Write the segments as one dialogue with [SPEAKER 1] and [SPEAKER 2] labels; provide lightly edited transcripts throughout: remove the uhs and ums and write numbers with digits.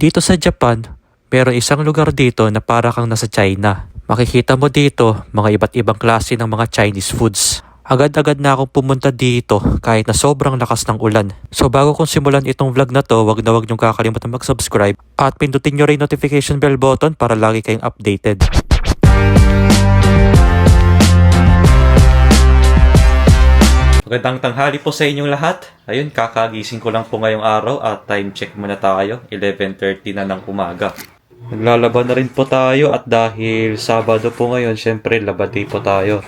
[SPEAKER 1] Dito sa Japan, meron isang lugar dito na para kang nasa China. Makikita mo dito mga iba't ibang klase ng mga Chinese foods. Agad-agad na akong pumunta dito kahit na sobrang lakas ng ulan. So bago kong simulan itong vlog na to, wag niyong kakalimutan mag-subscribe at pindutin nyo rin notification bell button para lagi kayong updated. Magandang tanghali po sa inyong lahat. Ayun, kakagising ko lang po ngayong araw at time check muna tayo. 11:30 na ng umaga. Naglalaban na rin po tayo at dahil Sabado po ngayon, syempre labadi po tayo.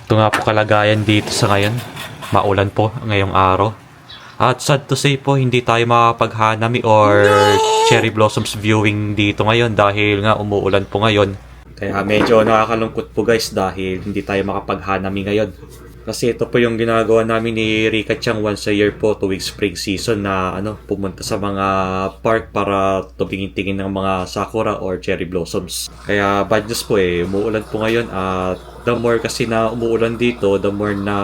[SPEAKER 1] Ito nga po kalagayan dito sa ngayon. Maulan po ngayong araw. At sad to say po, hindi tayo makapaghanami or cherry blossoms viewing dito ngayon dahil nga umuulan po ngayon. Kaya medyo nakakalungkot po guys dahil hindi tayo makapaghanami ngayon. Kasi ito po yung ginagawa namin ni Rika Chang once a year po tuwing spring season na pumunta sa mga park para tumingin-tingin ng mga sakura or cherry blossoms. Kaya bad news po umuulan po ngayon at the more kasi na umuulan dito, the more na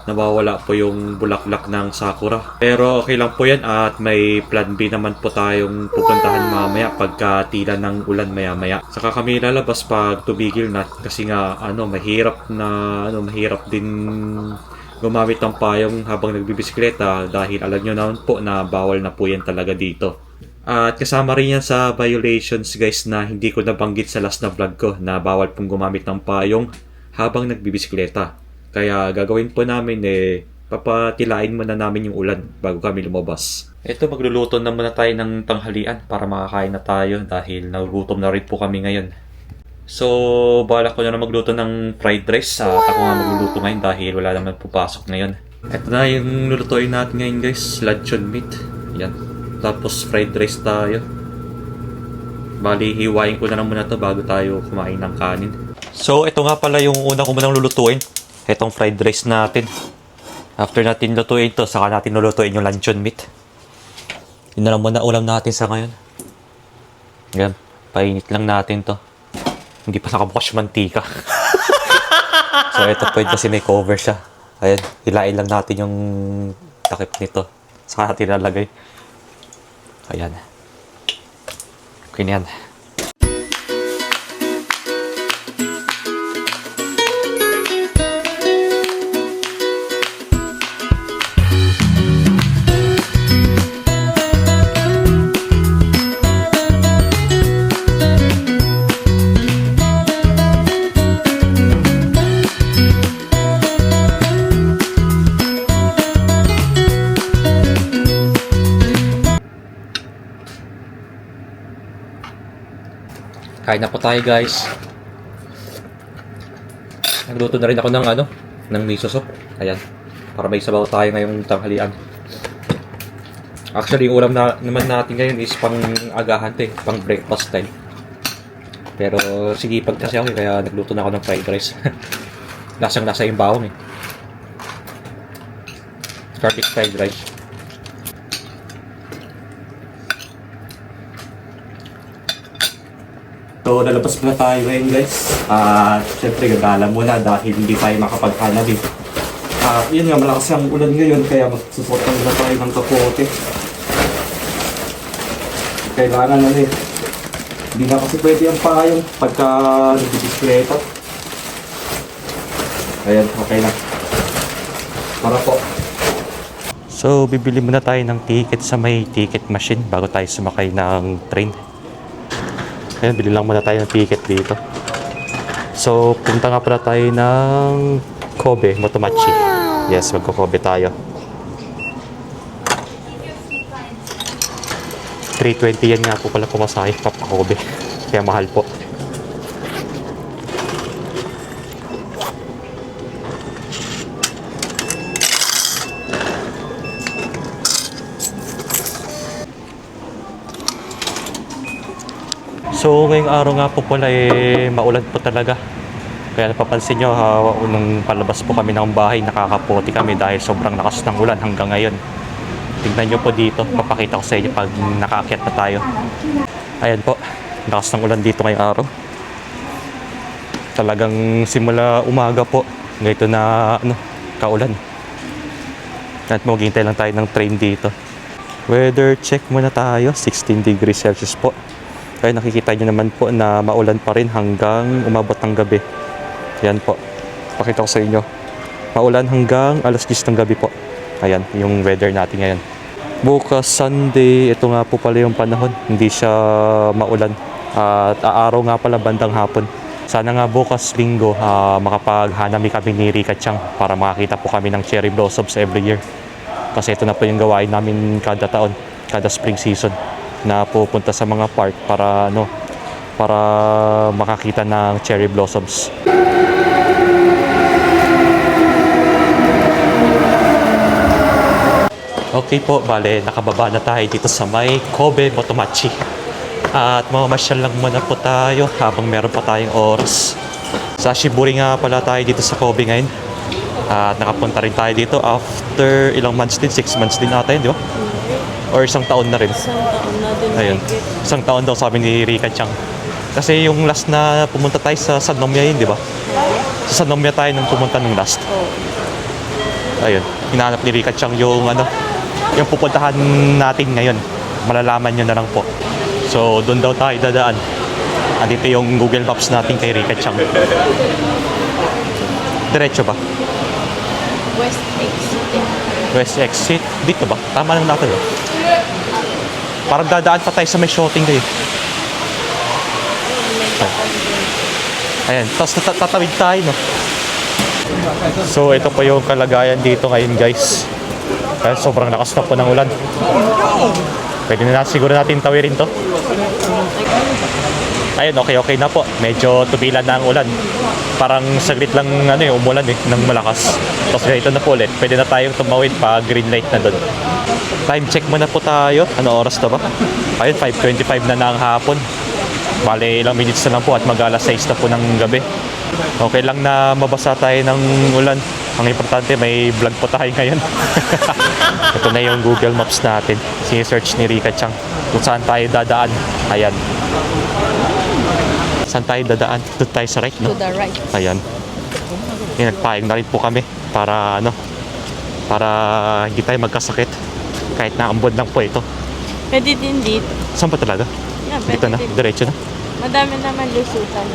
[SPEAKER 1] nawawala po yung bulaklak ng sakura. Pero okay lang po yan at may plan B naman po tayong pupuntahan mamaya pagka tila ng ulan maya-maya. Saka kami lalabas pag tumigil na kasi nga mahirap din gumamit ng payong habang nagbibisikleta dahil alam nyo naman po na bawal na po yan talaga dito. At kasama rin yan sa violations guys na hindi ko nabanggit sa last na vlog ko na bawal pong gumamit ng payong habang nagbibisikleta. Kaya gagawin po namin papatilain muna namin yung ulan bago kami lumabas. Ito, magluluto na muna tayo ng tanghalian para makakain na tayo dahil nagugutom na rin po kami ngayon. So, balak ko na magluto ng fried rice at ako nga magluluto ngayon dahil wala naman pupasok ngayon. Ito na yung lulutuin natin ngayon guys, luncheon meat. Yan. Tapos fried rice tayo. Bali, hiwain ko na lang muna to bago tayo kumain ng kanin. So, ito nga pala yung una ko munang lulutuin. Itong fried rice natin. After natin lutuin ito, saka natin lulutuin yung luncheon meat. Yun na lang muna ulam natin sa ngayon. Yan, painit lang natin to. Hindi pa nakabukas yung mantika. So ito po kasi may cover siya. Ayan, hilain lang natin yung takip nito. Saka natin lalagay. Ayan. Okay na yan. Kain na po tayo guys. Nagluto na rin ako ng miso soup. Ayan. Para may sabaw tayo ngayong tanghalian. Actually, yung ulam naman natin ngayon is pang agahan pang breakfast time. Pero sige, pag kasi ako kaya nagluto na ako ng fried rice. Lasang-lasa yung bawang garlic fried rice. So, lalabas muna tayo ngayon guys. At syempre gagala muna dahil hindi tayo makapaghanap At yun nga, malakas ang ulan ngayon kaya magsusuot muna tayo ng kapote. Kailangan hindi na kasi pwede ang payong pagka nagbibisikleta. Ayan, okay na. Para po. So, bibili muna tayo ng ticket sa may ticket machine bago tayo sumakay ng train. Ayan, bili lang muna tayo ng ticket dito. So, punta nga pala tayo ng Kobe, Motomachi. Yes, magko-Kobe tayo. 320 yan nga po pala pumasahe papa-Kobe. Kaya mahal po. So ngayong araw nga po pala maulan po talaga. Kaya napapansin nyo nung palabas po kami ng bahay nakakaputi kami dahil sobrang lakas ng ulan hanggang ngayon. Tingnan nyo po dito, papakita ko sa inyo pag nakaakyat na tayo. Ayan po, lakas ng ulan dito ngayong araw. Talagang simula umaga po, ganito na kaulan. At maghihintay lang tayo ng train dito. Weather check muna tayo. 16 degrees Celsius po. Kaya nakikita nyo naman po na maulan pa rin hanggang umabot ng gabi. Yan po. Pakita ko sa inyo. Maulan hanggang alas 10 ng gabi po. Ayan, yung weather natin ngayon. Bukas Sunday, ito nga po pala yung panahon. Hindi siya maulan. At aaraw nga pala bandang hapon. Sana nga bukas linggo makapaghanami kami ni Rika Chang para makakita po kami ng cherry blossoms every year. Kasi ito na po yung gawain namin kada taon, kada spring season na pupunta sa mga park para makakita ng cherry blossoms. Okay po, bale nakababa na tayo dito sa may Kobe Motomachi. At mamamasyal lang muna po tayo habang meron pa tayong oras. Sa Shiburi nga pala tayo dito sa Kobe ngayon. At nakapunta rin tayo dito after ilang months din, 6 months din ata yun, di ba? Or isang taon na rin.
[SPEAKER 2] Isang taon na din.
[SPEAKER 1] Ayun. Isang taon daw sabi ni Rika Chang. Kasi yung last na pumunta tayo sa Sannomia yun, di ba? Sa Sannomia tayo nung pumunta nung last.
[SPEAKER 2] Oo.
[SPEAKER 1] Ayun. Hinahanap ni Rika Chang yung yung pupuntahan natin ngayon. Malalaman nyo na lang po. So, doon daw tayo dadaan. Andito yung Google Maps natin kay Rika Chang. Diretso ba?
[SPEAKER 2] West Exit.
[SPEAKER 1] West Exit. Dito ba? Tama lang natin, oh. Parang dadaan pa tayo sa may shooting kayo. Ayan, tapos tatawid tayo, no? So, ito po yung kalagayan dito ngayon, guys. Kaya sobrang lakas na po ng ulan. Pwede na siguro natin tawirin to. Ayun, okay na po. Medyo tubilan na ang ulan. Parang saglit lang umulan ng malakas. Tapos ganito na po ulit. Pwede na tayong tumawid pag green light na doon. Time check muna po tayo. Ano oras na ba? Ayun, 5:25 na ng hapon. Bale, ilang minutes na lang po at mag-alas 6 na po ng gabi. Okay lang na mabasa tayo ng ulan. Ang importante, may vlog po tayo ngayon. Ito na yung Google Maps natin. Sinesearch ni Rika Chang kung saan tayo dadaan. Ayan. Saan tayo dadaan? Doon tayo sa right, no?
[SPEAKER 2] To the right.
[SPEAKER 1] Ayan. Nagpahing na rin po kami para para hindi tayo magkasakit. Kahit na ambon lang po ito.
[SPEAKER 2] Pwede din dito.
[SPEAKER 1] Saan pa talaga?
[SPEAKER 2] Yeah, pwede
[SPEAKER 1] Dito na,
[SPEAKER 2] din.
[SPEAKER 1] diretso na.
[SPEAKER 2] Madami naman lusutan.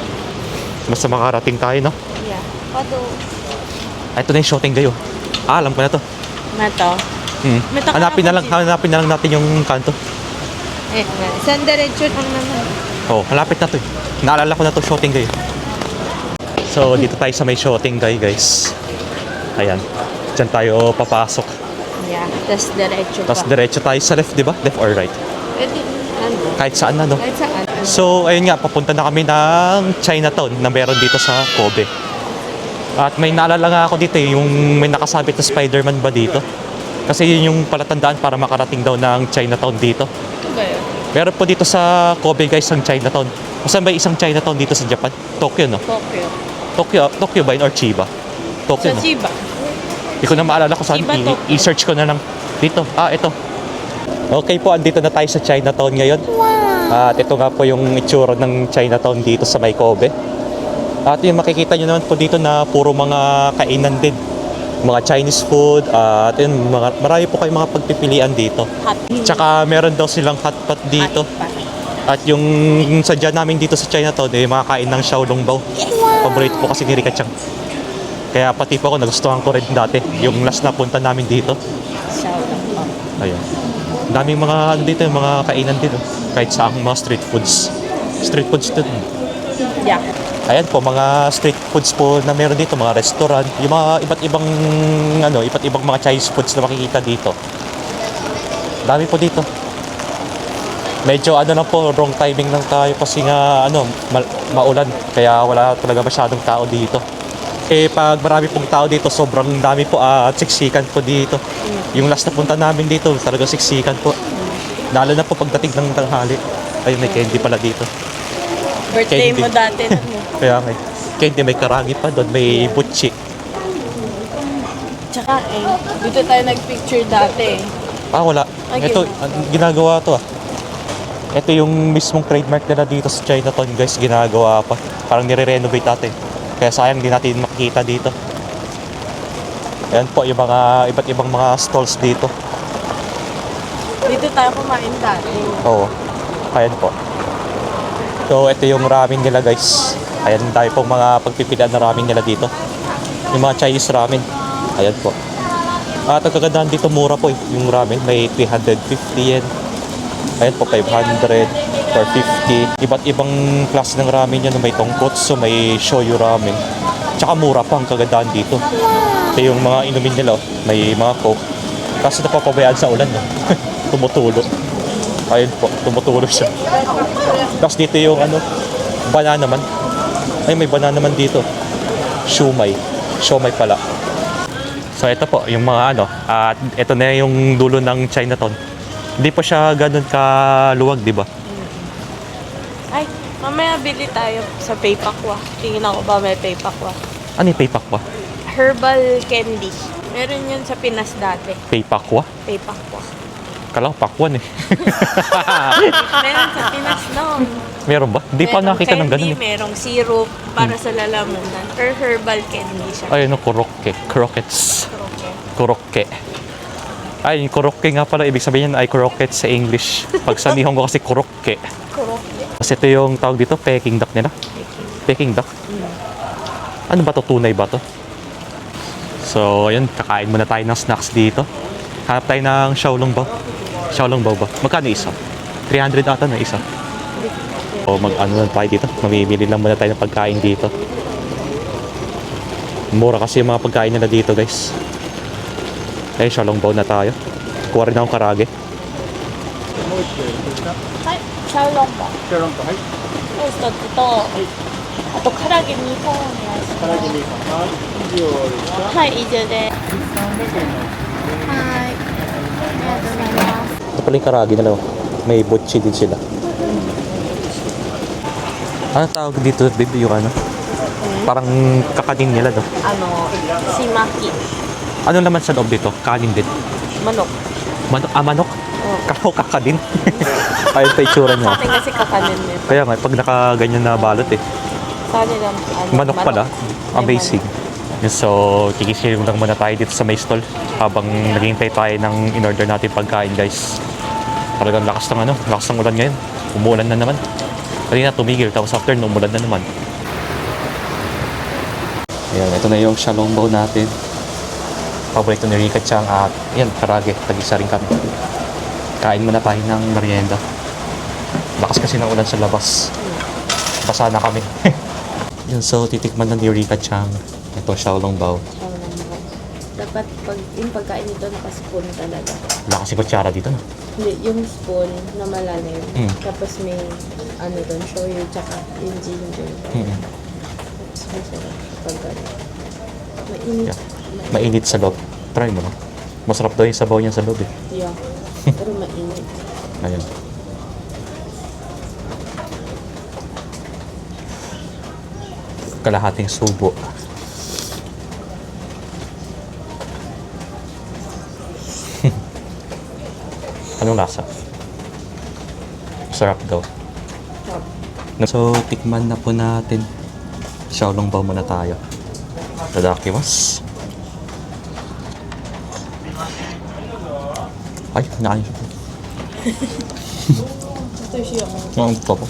[SPEAKER 1] Basta makarating tayo, no?
[SPEAKER 2] Yeah. Pato.
[SPEAKER 1] Ay, ito na yung shooting kayo. Alam ko na to.
[SPEAKER 2] Mato. May taka
[SPEAKER 1] Hanapin na lang natin yung kanto.
[SPEAKER 2] Saan diretso lang naman?
[SPEAKER 1] Oh, malapit na to eh. Naalala ko na to, shooting kayo. So, dito tayo sa may shooting kayo, guys. Ayan. Diyan tayo papasok.
[SPEAKER 2] Yeah. Tapos diretso pa.
[SPEAKER 1] Tapos diretso tayo sa left, di ba? Left or right?
[SPEAKER 2] Pwede
[SPEAKER 1] Kahit saan na, no?
[SPEAKER 2] Kahit saan.
[SPEAKER 1] So, ayun nga, papunta na kami ng Chinatown na meron dito sa Kobe. At may naalala nga ako dito yung may nakasabit na Spider-Man ba dito? Kasi yun yung palatandaan para makarating daw ng Chinatown dito.
[SPEAKER 2] Ito ba yun?
[SPEAKER 1] Meron po dito sa Kobe, guys, ang Chinatown. Kung saan ba isang Chinatown dito sa Japan? Tokyo, no? Tokyo ba yun or Chiba? Tokyo,
[SPEAKER 2] Sa
[SPEAKER 1] no?
[SPEAKER 2] Chiba.
[SPEAKER 1] Hindi ko na maalala kung saan.
[SPEAKER 2] Chiba, Tokyo.
[SPEAKER 1] I-search ko na lang. Dito. Ito. Okay po, andito na tayo sa Chinatown ngayon. At ito nga po yung itsura ng Chinatown dito sa may Kobe. At yung makikita nyo naman po dito na puro mga kainan din. Mga Chinese food. At yun, marami po kayong mga pagpipilian dito.
[SPEAKER 2] Hot.
[SPEAKER 1] Tsaka meron daw silang hotpot dito. At yung sadya namin dito sa Chinatown, makakain ng Xiaolongbao. Paborito po kasi ni Rika Chang. Kaya pati po ako nagustuhan ko rin dati. Yung last na punta namin dito. Ayun. Daming mga dito, mga kainan dito. Kahit sa mga street foods. Street foods dito.
[SPEAKER 2] Yeah.
[SPEAKER 1] Ayan po, mga street foods po na meron dito, mga restaurant. Yung mga iba't ibang mga Chinese foods na makikita dito. Dami po dito. Medyo lang po, wrong timing lang tayo kasi nga maulan. Kaya wala talaga masyadong tao dito. Pag marami pong tao dito, sobrang dami po at siksikan po dito. Yung last na punta namin dito, talaga siksikan po. Lalo na po pagdating ng tanghali. Ay, may candy pala dito.
[SPEAKER 2] Birthday
[SPEAKER 1] Candy.
[SPEAKER 2] mo dati.
[SPEAKER 1] Kaya may candy, may karagi pa doon, may butchi.
[SPEAKER 2] Tsaka dito tayo nagpicture dati.
[SPEAKER 1] Wala.
[SPEAKER 2] Ay,
[SPEAKER 1] Ito, ginagawa to. Ito yung mismong trademark nila dito sa Chinatown, guys. Ginagawa pa. Parang nire-renovate natin. Kaya sayang di natin makikita dito. Ayan po yung mga iba't ibang mga stalls dito.
[SPEAKER 2] Dito tayo kumain dati.
[SPEAKER 1] Oo. Ayan po. So, ito yung ramen nila guys. Ayan tayo pong mga pagpipilian na ramen nila dito. Yung mga Chinese ramen. Ayan po. At ang kagandahan dito, mura po eh. Yung ramen, may 350 yen. Ayan po, 500, 450. Iba't ibang klase ng ramen yan. May tonkotsu, may shoyu ramen. Tsaka mura pa ang kagandahan dito. Ito yung mga inumin nila, oh. May mga coke. Kasi napapabayaan sa ulan, no? Tumutulo. Ayun po, tumutulo siya. Tapos dito yung ano, banana man. Ay, may banana man dito. Shumai. Shumai pala. So, ito po, yung mga ano. At ito na yung dulo ng Chinatown. Hindi pa siya ganun kaluwag, di ba?
[SPEAKER 2] Ay, mamaya bili tayo sa Paypakwa. Tingin ako ba may Paypakwa.
[SPEAKER 1] Ano yung Paypakwa?
[SPEAKER 2] Herbal candy. Meron yun sa Pinas dati.
[SPEAKER 1] Paypakwa?
[SPEAKER 2] Paypakwa.
[SPEAKER 1] Kala ko pakwan eh.
[SPEAKER 2] Meron sa Pinas noon.
[SPEAKER 1] Meron ba? Hindi pa nakita ng ganun eh.
[SPEAKER 2] Merong syrup para sa lalamunan. Or herbal candy siya.
[SPEAKER 1] Ay, ano, korokke. Croquettes.
[SPEAKER 2] Kroke.
[SPEAKER 1] Korokke. Ay, yung korokke nga pala, ibig sabihin ay croquettes sa English. Pag sa Nihongo kasi korokke.
[SPEAKER 2] Kroke.
[SPEAKER 1] Kasi ito yung tawag dito, Peking duck nila. Peking duck. Ano ba to? Tunay ba to? So, ayun, kakain muna tayo ng snacks dito. Hanap tayo ng Xiaolongbao. Xiaolongbao ba? Magkano isa? 300 ata na isa. O mag-ano lang tayo dito. Mamimili lang muna tayo ng pagkain dito. Mura kasi yung mga pagkain nila dito, guys. Eh, Xiaolongbao na tayo. Kuha rin akong karage.
[SPEAKER 2] はい、シャオロンバ。
[SPEAKER 3] シャロンと、はい。
[SPEAKER 2] ローストと、あと唐揚げ2本お願いし
[SPEAKER 3] 唐揚
[SPEAKER 2] ます。
[SPEAKER 3] げミート。はい。以上ですか。
[SPEAKER 2] はい、以上です。
[SPEAKER 3] 300円の。
[SPEAKER 2] はい、ありがとうございます。
[SPEAKER 1] Ito pala yung karage nila. Oh. May butchi din sila. Ano tawag dito, babe? Yung ano? Parang kakanin nila, no?
[SPEAKER 2] しまき、
[SPEAKER 1] Ano naman sa loob dito? Kanin din.
[SPEAKER 2] manok.
[SPEAKER 1] Manok? Ah, manok?
[SPEAKER 2] Oo.
[SPEAKER 1] Kakaw kakadin. Ayun pa itsura
[SPEAKER 2] Sa
[SPEAKER 1] niya.
[SPEAKER 2] atin kasi kakanin nito.
[SPEAKER 1] Kaya nga, pag nakaganyan na balot eh.
[SPEAKER 2] Sa kanila, ano,
[SPEAKER 1] Manok pala.
[SPEAKER 2] May
[SPEAKER 1] Amazing. So, kikisirin lang muna tayo dito sa may stall habang naghihintay tayo ng in-order natin pagkain, guys. Talagang lakas ng ano, lakas ng ulan ngayon. Umuulan na naman. Kanina tumigil, tapos after umulan na naman. Ayan, ito na yung Xiaolongbao natin. Paborito ni Rika Chang at yan, karage. Tag-isa rin kami. Kain muna tayo ng merienda. Lakas kasi ng ulan sa labas. Basa na kami. Yun, so titikman na ni Rika Chang. Ito, Xiaolongbao.
[SPEAKER 2] Dapat pag yung pagkain nito nakaspoon talaga.
[SPEAKER 1] Wala kasi kutsara dito, no?
[SPEAKER 2] Hindi, yung spoon na malalim.
[SPEAKER 1] Mm.
[SPEAKER 2] Tapos may ano doon, shoyu, tsaka yung ginger.
[SPEAKER 1] Mm-hmm.
[SPEAKER 2] Tapos masarap pag ano. Mainit.
[SPEAKER 1] Yeah. Mainit sa loob. Try mo, no? Masarap daw yung sabaw niya sa loob, eh.
[SPEAKER 2] Yeah. Pero mainit.
[SPEAKER 1] Ayan. Kalahating subo. Anong lasa? Sarap daw. So, tikman na po natin. Xiaolongbao muna tayo. Tadakimasu. Ay, nakain siya.
[SPEAKER 2] Ito siya.
[SPEAKER 1] Ang topo.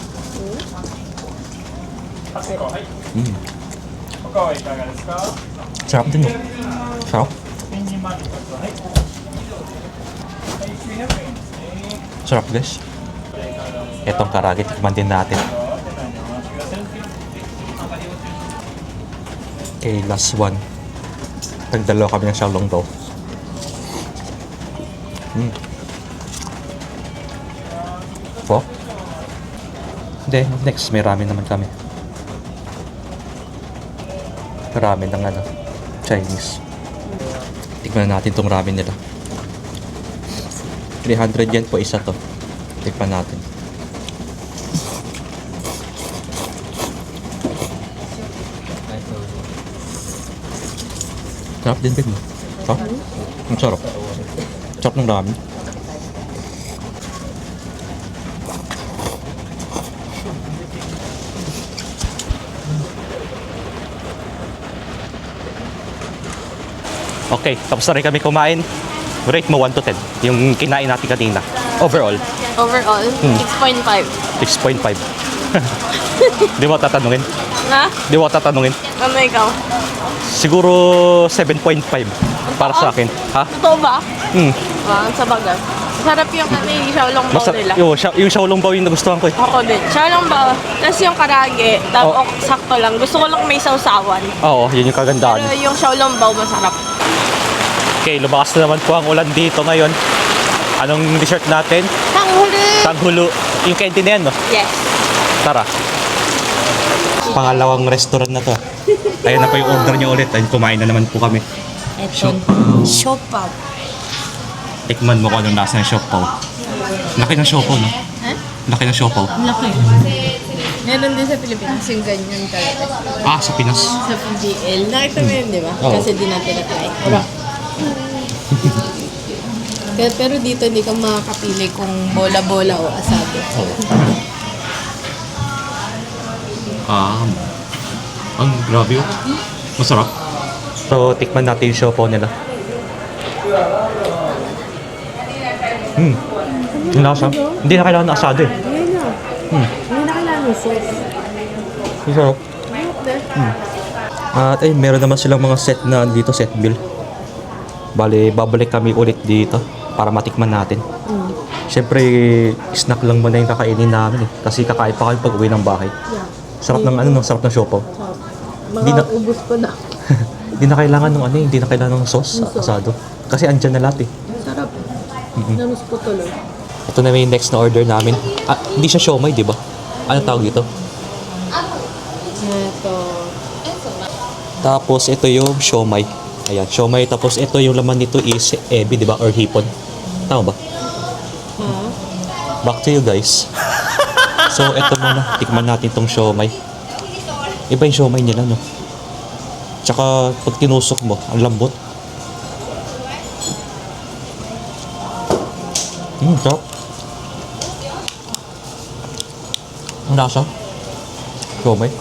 [SPEAKER 1] Mm.
[SPEAKER 3] 他はいかがですか。
[SPEAKER 1] Sarap din, no? Sarap.
[SPEAKER 3] ペンギンマーケット。はい。はい、900円ですね。
[SPEAKER 1] Sarap, guys. Itong karage, tikman din natin. Okay, last one. Nagdalawa kami ng Xiaolongbao. Po? Hindi, next may ramen naman kami. Ramen ng ano, Chinese. Tikman natin tong ramen nila. 300 yen po isa to. Tikman natin. Sarap din, babe. Sarap. Ang sarap. Sarap ng ramen. Okay, tapos na rin kami kumain. Rate mo 1 to 10. Yung kinain natin kanina. Overall,
[SPEAKER 2] Overall, 6.5.
[SPEAKER 1] 6.5. Di mo tatanungin?
[SPEAKER 2] Ha?
[SPEAKER 1] Di mo tatanungin?
[SPEAKER 2] Ano ikaw?
[SPEAKER 1] Siguro 7.5 para sa akin. Ha?
[SPEAKER 2] Totoo ba?
[SPEAKER 1] Hmm.
[SPEAKER 2] Sa bagay. Masarap yung xiaolong bao nila.
[SPEAKER 1] Yung Xiaolong Bao yung nagustuhan ko eh.
[SPEAKER 2] Ako din. Xiaolong bao. Tapos yung karage, tapos sakto lang. Gusto ko lang may sausawan.
[SPEAKER 1] Oo, yun yung kagandaan.
[SPEAKER 2] Pero yung xiaolong bao masarap.
[SPEAKER 1] Okay, lumakas na naman po ang ulan dito ngayon. Anong dessert natin?
[SPEAKER 2] Tanghuli!
[SPEAKER 1] Tanghulo. Yung canteen na yan, no?
[SPEAKER 2] Yes.
[SPEAKER 1] Tara. Pangalawang restaurant na to. Ayan na po yung order niya ulit. Ayun, kumain na naman po kami.
[SPEAKER 2] Ito. Siopaw.
[SPEAKER 1] Tikman mo kung anong lasa ng siopaw. Laki ng siopaw, no? Laki ng siopaw.
[SPEAKER 2] Laki. Meron din sa Pilipinas yung ganyan talaga.
[SPEAKER 1] Ah, sa Pinas.
[SPEAKER 2] Sa PGL. Nakita mo yun, di ba?
[SPEAKER 1] Oo.
[SPEAKER 2] Kasi di natin na-try. Pero dito hindi ka makakapili kung bola-bola o asado.
[SPEAKER 1] Ah, ang grabe yun. Masarap. So, tikman natin yung siopaw nila. Yung lasa. Hindi na kailangan ng asado eh.
[SPEAKER 2] Hindi na kailangan ng sauce.
[SPEAKER 1] Masarap. At ay, meron naman silang mga set na dito, set bill. Bale, babalik kami ulit dito para matikman natin. Siyempre, snack lang muna yung kakainin namin eh. Kasi kakain pa kami pag uwi ng bahay. Sarap ng ano, no? Sarap ng siopaw. Hindi na,
[SPEAKER 2] Ubus ko na.
[SPEAKER 1] hindi na kailangan ng ano eh, hindi na kailangan ng sauce, asado. Kasi andyan na lahat eh.
[SPEAKER 2] Sarap. Namis ko tuloy.
[SPEAKER 1] Ito na yung next na order namin. Ah, hindi siya siomay, di ba? Ano tawag dito?
[SPEAKER 2] Ito.
[SPEAKER 1] Tapos ito yung siomay. Ayan, siomay. Tapos ito yung laman nito is ebi, di ba? Or hipon. Tama ba? Back to you guys. So, ito muna. Tikman natin tong siomay. Iba yung siomay nila, no? Tsaka, pag tinusok mo, ang lambot. Sarap. Ang lasa. Siomay.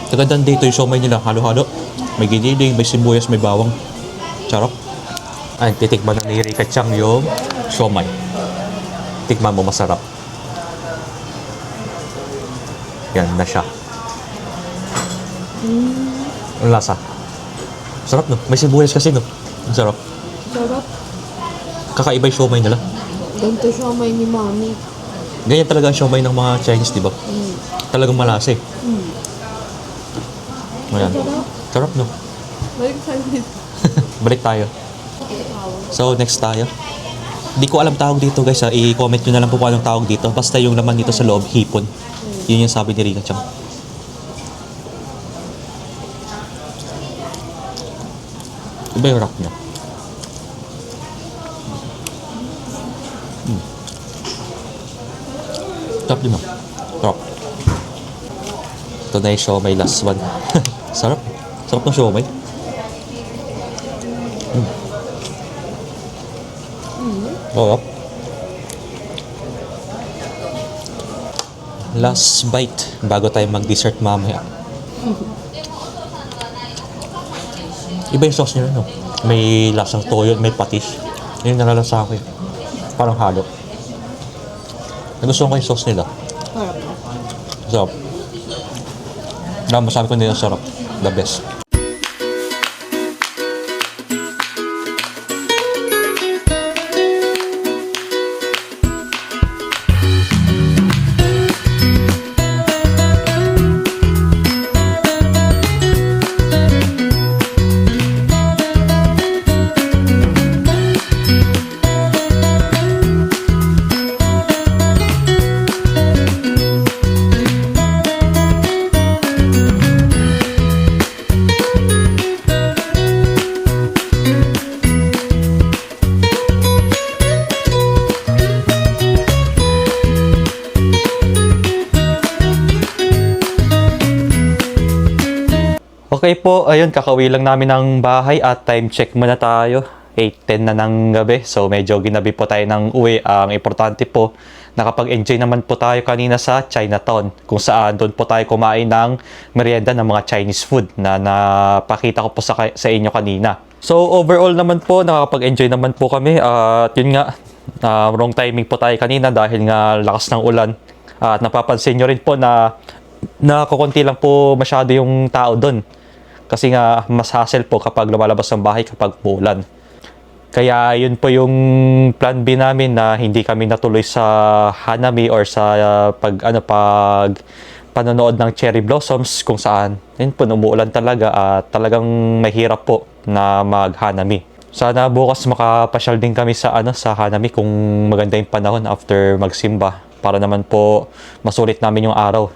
[SPEAKER 1] Kagandang dito yung siomay nila. Halo-halo. May giniling, may sibuyas, may bawang. Sarap. Ay, titikman na ni Rika Chang yung siomay. Tikman mo, masarap. Yan na siya. Ang lasa. Sarap, no? May sibuyas kasi, no? Ang sarap.
[SPEAKER 2] Sarap.
[SPEAKER 1] Kakaiba yung siomay nila.
[SPEAKER 2] Ganito siya may ni Mami.
[SPEAKER 1] Ganyan talaga ang siomay ng mga Chinese, di ba? Talagang malasa eh. Ayan. Sarap, no?
[SPEAKER 2] Balik sa dito.
[SPEAKER 1] Balik tayo. So, next tayo. Di ko alam tawag dito, guys. Ha? I-comment nyo na lang po kung anong tawag dito. Basta yung laman dito sa loob, hipon. Yun yung sabi ni Rika Chang. Iba yung wrap niya. Sarap din, no? Sarap. Ito na yung siomay, last one. Sarap. Sarap ng siomay. Oo. Last bite bago tayo mag-dessert mamaya. Iba yung sauce nila, no? May lasang toyo, may patis. Yun yung nalalasa ko eh. Parang halo. Nagustuhan ko yung sauce nila. Sarap. Masabi ko nila sarap. The best. Okay po, ayun, kakauwi lang namin ng bahay at time check muna tayo. 8:10 na ng gabi, so medyo ginabi po tayo ng uwi. Ang importante po, nakapag-enjoy naman po tayo kanina sa Chinatown, kung saan doon po tayo kumain ng merienda ng mga Chinese food na napakita ko po sa inyo kanina. So overall naman po, nakakapag-enjoy naman po kami at yun nga, wrong timing po tayo kanina dahil nga lakas ng ulan. At napapansin nyo rin po na kukunti lang po masyado yung tao doon. Kasi nga mas hassle po kapag lumalabas ng bahay kapag uulan. Kaya yun po yung plan B namin na hindi kami natuloy sa Hanami or sa pag panonood ng cherry blossoms kung saan yun po umuulan talaga at talagang mahirap po na mag-Hanami. Sana bukas makapasyal din kami sa sa Hanami kung maganda yung panahon after magsimba para naman po masulit namin yung araw.